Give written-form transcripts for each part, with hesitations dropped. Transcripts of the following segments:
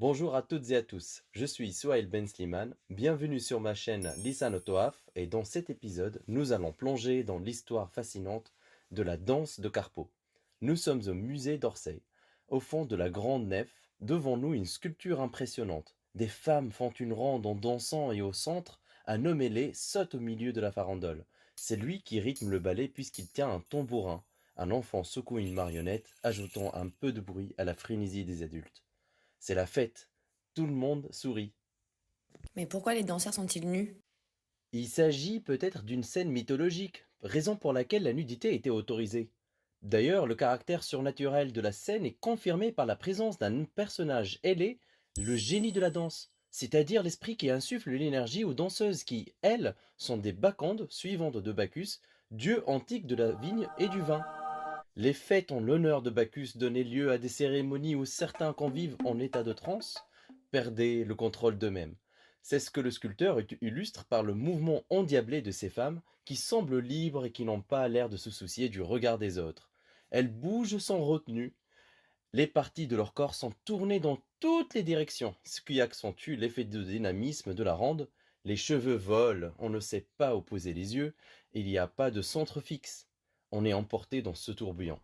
Bonjour à toutes et à tous, je suis Souhail Ben Slimane, bienvenue sur ma chaîne Lisan Otoaf et dans cet épisode, nous allons plonger dans l'histoire fascinante de la danse de Carpeau. Nous sommes au musée d'Orsay. Au fond de la grande nef, devant nous une sculpture impressionnante. Des femmes font une ronde en dansant et au centre, un homme ailé saute au milieu de la farandole. C'est lui qui rythme le ballet puisqu'il tient un tambourin. Un enfant secoue une marionnette, ajoutant un peu de bruit à la frénésie des adultes. C'est la fête. Tout le monde sourit. Mais pourquoi les danseurs sont-ils nus? Il s'agit peut-être d'une scène mythologique, raison pour laquelle la nudité était autorisée. D'ailleurs, le caractère surnaturel de la scène est confirmé par la présence d'un personnage ailé, le génie de la danse, c'est-à-dire l'esprit qui insuffle l'énergie aux danseuses qui, elles, sont des bacchantes suivantes de Bacchus, dieu antique de la vigne et du vin. Les fêtes en l'honneur de Bacchus donnaient lieu à des cérémonies où certains convives en état de transe perdaient le contrôle d'eux-mêmes. C'est ce que le sculpteur illustre par le mouvement endiablé de ces femmes qui semblent libres et qui n'ont pas l'air de se soucier du regard des autres. Elles bougent sans retenue. Les parties de leur corps sont tournées dans toutes les directions, ce qui accentue l'effet de dynamisme de la ronde. Les cheveux volent, on ne sait pas où poser les yeux, il n'y a pas de centre fixe. On est emporté dans ce tourbillon.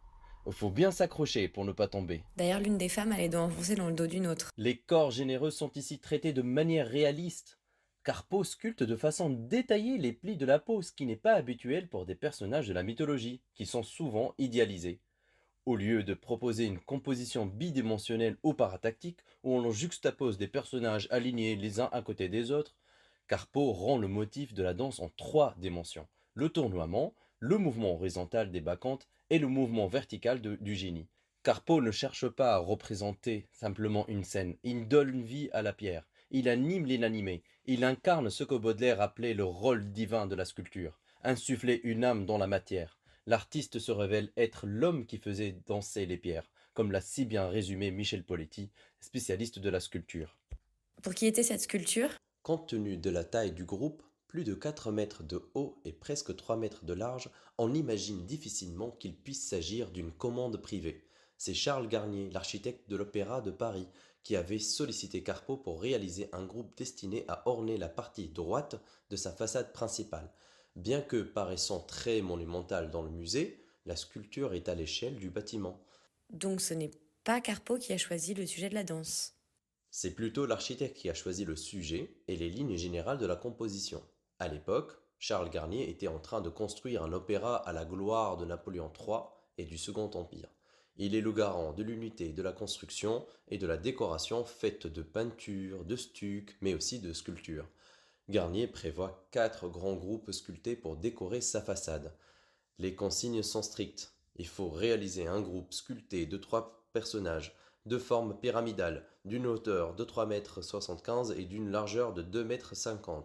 Il faut bien s'accrocher pour ne pas tomber. D'ailleurs, l'une des femmes a les dents enfoncées dans le dos d'une autre. Les corps généreux sont ici traités de manière réaliste. Carpeau sculpte de façon détaillée les plis de la peau, ce qui n'est pas habituel pour des personnages de la mythologie, qui sont souvent idéalisés. Au lieu de proposer une composition bidimensionnelle ou paratactique, où on juxtapose des personnages alignés les uns à côté des autres, Carpeau rend le motif de la danse en trois dimensions: le tournoiement, le mouvement horizontal des bacchantes et le mouvement vertical du génie. Carpeau ne cherche pas à représenter simplement une scène, il donne vie à la pierre, il anime l'inanimé, il incarne ce que Baudelaire appelait le rôle divin de la sculpture, insuffler une âme dans la matière. L'artiste se révèle être l'homme qui faisait danser les pierres, comme l'a si bien résumé Michel Poletti, spécialiste de la sculpture. Pour qui était cette sculpture? Compte tenu de la taille du groupe, plus de 4 mètres de haut et presque 3 mètres de large, on imagine difficilement qu'il puisse s'agir d'une commande privée. C'est Charles Garnier, l'architecte de l'Opéra de Paris, qui avait sollicité Carpeau pour réaliser un groupe destiné à orner la partie droite de sa façade principale. Bien que paraissant très monumentale dans le musée, la sculpture est à l'échelle du bâtiment. Donc ce n'est pas Carpeau qui a choisi le sujet de la danse. C'est plutôt l'architecte qui a choisi le sujet et les lignes générales de la composition. À l'époque, Charles Garnier était en train de construire un opéra à la gloire de Napoléon III et du Second Empire. Il est le garant de l'unité de la construction et de la décoration faite de peintures, de stucs, mais aussi de sculptures. Garnier prévoit 4 grands groupes sculptés pour décorer sa façade. Les consignes sont strictes. Il faut réaliser un groupe sculpté de 3 personnages, de forme pyramidale, d'une hauteur de 3,75 m et d'une largeur de 2,50 m.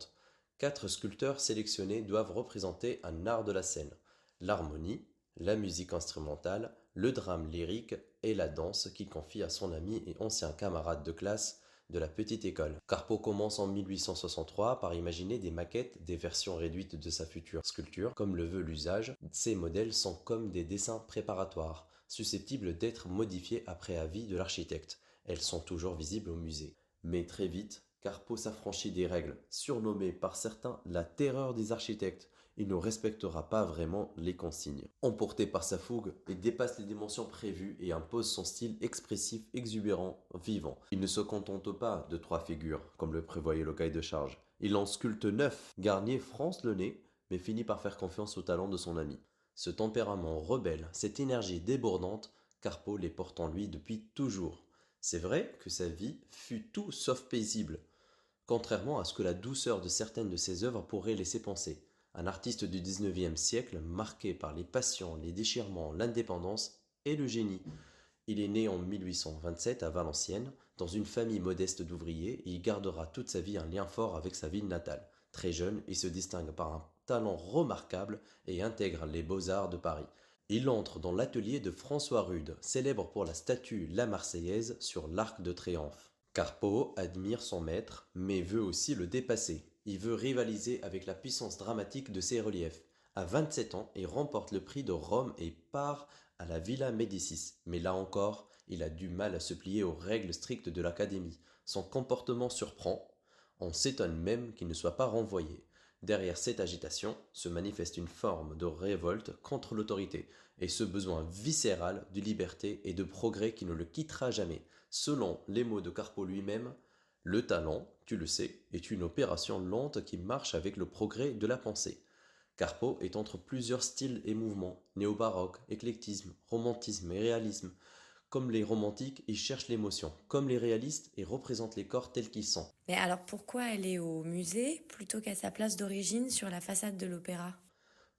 4 sculpteurs sélectionnés doivent représenter un art de la scène: l'harmonie, la musique instrumentale, le drame lyrique et la danse qu'il confie à son ami et ancien camarade de classe de la petite école. Carpeau commence en 1863 par imaginer des maquettes, des versions réduites de sa future sculpture, comme le veut l'usage. Ces modèles sont comme des dessins préparatoires, susceptibles d'être modifiés après avis de l'architecte. Elles sont toujours visibles au musée. Mais très vite, Carpeau s'affranchit des règles, surnommées par certains la terreur des architectes. Il ne respectera pas vraiment les consignes. Emporté par sa fougue, il dépasse les dimensions prévues et impose son style expressif, exubérant, vivant. Il ne se contente pas de 3 figures, comme le prévoyait le cahier de charge. Il en sculpte 9. Garnier fronce le nez, mais finit par faire confiance au talent de son ami. Ce tempérament rebelle, cette énergie débordante, Carpeau les porte en lui depuis toujours. C'est vrai que sa vie fut tout sauf paisible, contrairement à ce que la douceur de certaines de ses œuvres pourrait laisser penser. Un artiste du XIXe siècle marqué par les passions, les déchirements, l'indépendance et le génie. Il est né en 1827 à Valenciennes, dans une famille modeste d'ouvriers, et il gardera toute sa vie un lien fort avec sa ville natale. Très jeune, il se distingue par un talent remarquable et intègre les beaux-arts de Paris. Il entre dans l'atelier de François Rude, célèbre pour la statue La Marseillaise sur l'Arc de Triomphe. Carpeau admire son maître, mais veut aussi le dépasser. Il veut rivaliser avec la puissance dramatique de ses reliefs. À 27 ans, il remporte le prix de Rome et part à la Villa Médicis. Mais là encore, Il a du mal à se plier aux règles strictes de l'académie. Son comportement surprend. On s'étonne même qu'il ne soit pas renvoyé. Derrière cette agitation se manifeste une forme de révolte contre l'autorité et ce besoin viscéral de liberté et de progrès qui ne le quittera jamais. Selon les mots de Carpo lui-même, le talent, tu le sais, est une opération lente qui marche avec le progrès de la pensée. Carpo est entre plusieurs styles et mouvements, néo-baroque, éclectisme, romantisme et réalisme. Comme les romantiques, il cherche l'émotion. Comme les réalistes, il représente les corps tels qu'ils sont. Mais alors pourquoi elle est au musée plutôt qu'à sa place d'origine sur la façade de l'opéra?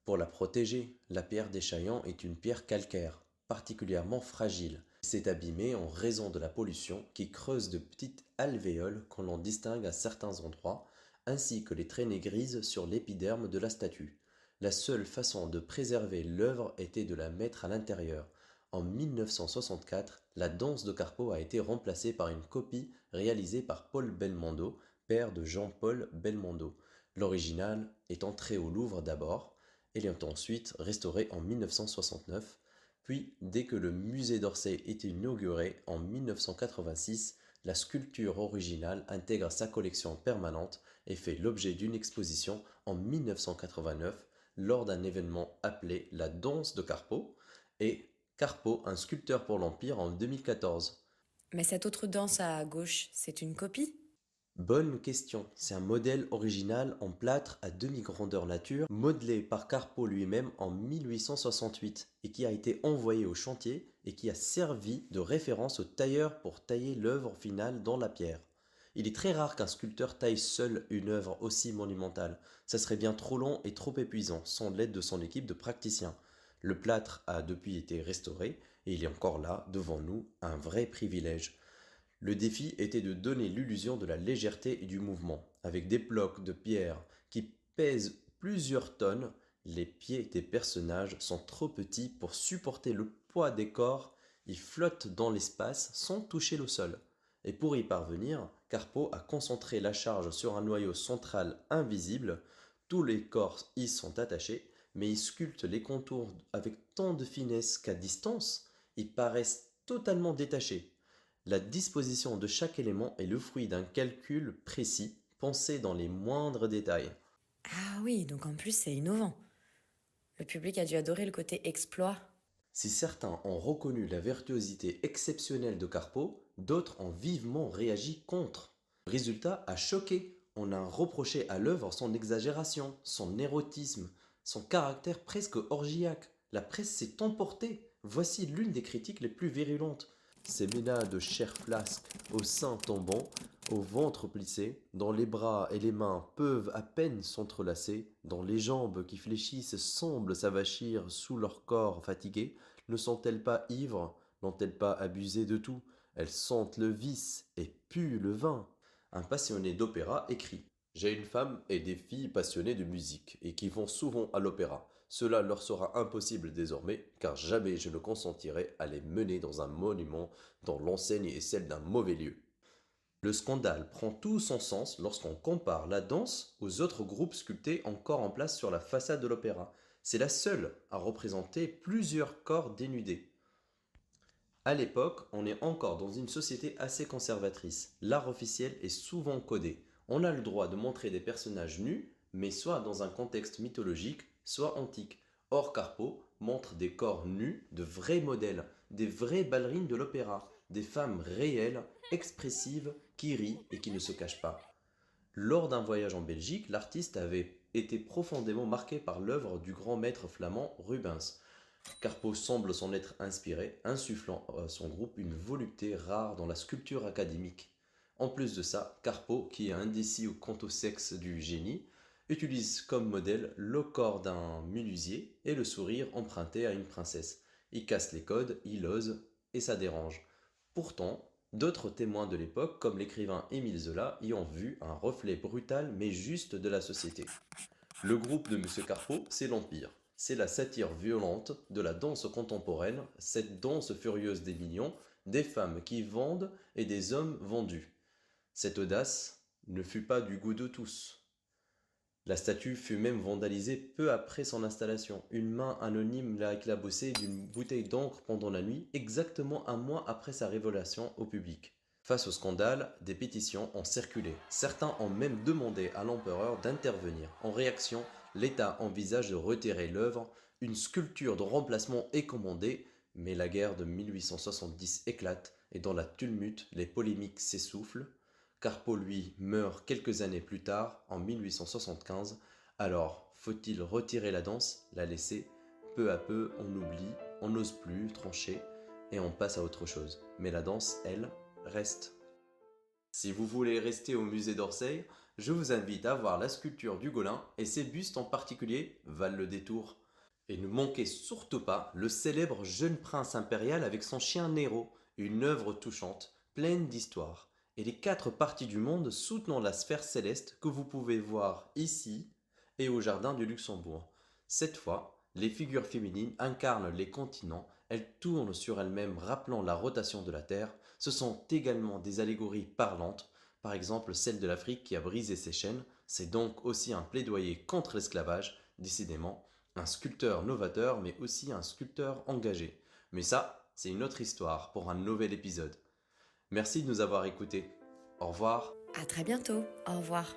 Pour la protéger, la pierre des Chaillans est une pierre calcaire, particulièrement fragile. C'est abîmé en raison de la pollution qui creuse de petites alvéoles qu'on en distingue à certains endroits, ainsi que les traînées grises sur l'épiderme de la statue. La seule façon de préserver l'œuvre était de la mettre à l'intérieur. En 1964, la danse de Carpeaux a été remplacée par une copie réalisée par Paul Belmondo, père de Jean-Paul Belmondo. L'original est entré au Louvre d'abord, elle est ensuite restaurée en 1969, puis dès que le musée d'Orsay était inauguré en 1986, la sculpture originale intègre sa collection permanente et fait l'objet d'une exposition en 1989 lors d'un événement appelé la Danse de Carpeaux et Carpeaux, un sculpteur pour l'Empire en 2014. Mais cette autre danse à gauche, c'est une copie? Bonne question. C'est un modèle original en plâtre à demi-grandeur nature, modelé par Carpeaux lui-même en 1868 et qui a été envoyé au chantier et qui a servi de référence au tailleur pour tailler l'œuvre finale dans la pierre. Il est très rare qu'un sculpteur taille seul une œuvre aussi monumentale. Ça serait bien trop long et trop épuisant sans l'aide de son équipe de praticiens. Le plâtre a depuis été restauré et il est encore là, devant nous, un vrai privilège. Le défi était de donner l'illusion de la légèreté et du mouvement. Avec des blocs de pierre qui pèsent plusieurs tonnes, les pieds des personnages sont trop petits pour supporter le poids des corps, ils flottent dans l'espace sans toucher le sol. Et pour y parvenir, Carpeaux a concentré la charge sur un noyau central invisible, tous les corps y sont attachés, mais il sculpte les contours avec tant de finesse qu'à distance, ils paraissent totalement détachés. La disposition de chaque élément est le fruit d'un calcul précis, pensé dans les moindres détails. Ah oui, donc en plus c'est innovant. Le public a dû adorer le côté exploit. Si certains ont reconnu la virtuosité exceptionnelle de Carpeaux, d'autres ont vivement réagi contre. Le résultat a choqué. On a reproché à l'œuvre son exagération, son érotisme, son caractère presque orgiaque. La presse s'est emportée. Voici l'une des critiques les plus virulentes. Ces ménades de chair flasque, au sein tombant, au ventre plissé, dont les bras et les mains peuvent à peine s'entrelacer, dont les jambes qui fléchissent semblent s'avachir sous leur corps fatigué, ne sont-elles pas ivres? N'ont-elles pas abusé de tout? Elles sentent le vice et puent le vin. Un passionné d'opéra écrit: J'ai une femme et des filles passionnées de musique et qui vont souvent à l'opéra. Cela leur sera impossible désormais, car jamais je ne consentirai à les mener dans un monument dont l'enseigne est celle d'un mauvais lieu. Le scandale prend tout son sens lorsqu'on compare la danse aux autres groupes sculptés encore en place sur la façade de l'opéra. C'est la seule à représenter plusieurs corps dénudés. À l'époque, on est encore dans une société assez conservatrice. L'art officiel est souvent codé. On a le droit de montrer des personnages nus, mais soit dans un contexte mythologique, soit antique. Or, Carpeaux montre des corps nus de vrais modèles, des vraies ballerines de l'opéra, des femmes réelles, expressives, qui rient et qui ne se cachent pas. Lors d'un voyage en Belgique, l'artiste avait été profondément marqué par l'œuvre du grand maître flamand Rubens. Carpeaux semble s'en être inspiré, insufflant à son groupe une volupté rare dans la sculpture académique. En plus de ça, Carpeaux, qui est indécis quant au sexe du génie, utilise comme modèle le corps d'un menuisier et le sourire emprunté à une princesse. Il casse les codes, il ose, et ça dérange. Pourtant, d'autres témoins de l'époque, comme l'écrivain Émile Zola, y ont vu un reflet brutal mais juste de la société. Le groupe de Monsieur Carpeaux, c'est l'Empire. C'est la satire violente de la danse contemporaine, cette danse furieuse des millions, des femmes qui vendent et des hommes vendus. Cette audace ne fut pas du goût de tous. La statue fut même vandalisée peu après son installation. Une main anonyme l'a éclaboussée d'une bouteille d'encre pendant la nuit, exactement un mois après sa révélation au public. Face au scandale, des pétitions ont circulé. Certains ont même demandé à l'empereur d'intervenir. En réaction, l'État envisage de retirer l'œuvre. Une sculpture de remplacement est commandée, mais la guerre de 1870 éclate et dans la tumulte, les polémiques s'essoufflent. Carpo, lui, meurt quelques années plus tard, en 1875. Alors, faut-il retirer la danse, la laisser? Peu à peu, on oublie, on n'ose plus trancher, et on passe à autre chose. Mais la danse, elle, reste. Si vous voulez rester au musée d'Orsay, je vous invite à voir la sculpture d'Ugolin, et ses bustes en particulier valent le détour. Et ne manquez surtout pas le célèbre jeune prince impérial avec son chien Nero, une œuvre touchante, pleine d'histoire, et les 4 parties du monde soutenant la sphère céleste que vous pouvez voir ici et au jardin du Luxembourg. Cette fois, les figures féminines incarnent les continents, elles tournent sur elles-mêmes rappelant la rotation de la Terre. Ce sont également des allégories parlantes, par exemple celle de l'Afrique qui a brisé ses chaînes. C'est donc aussi un plaidoyer contre l'esclavage, décidément. Un sculpteur novateur, mais aussi un sculpteur engagé. Mais ça, c'est une autre histoire pour un nouvel épisode. Merci de nous avoir écoutés. Au revoir. À très bientôt. Au revoir.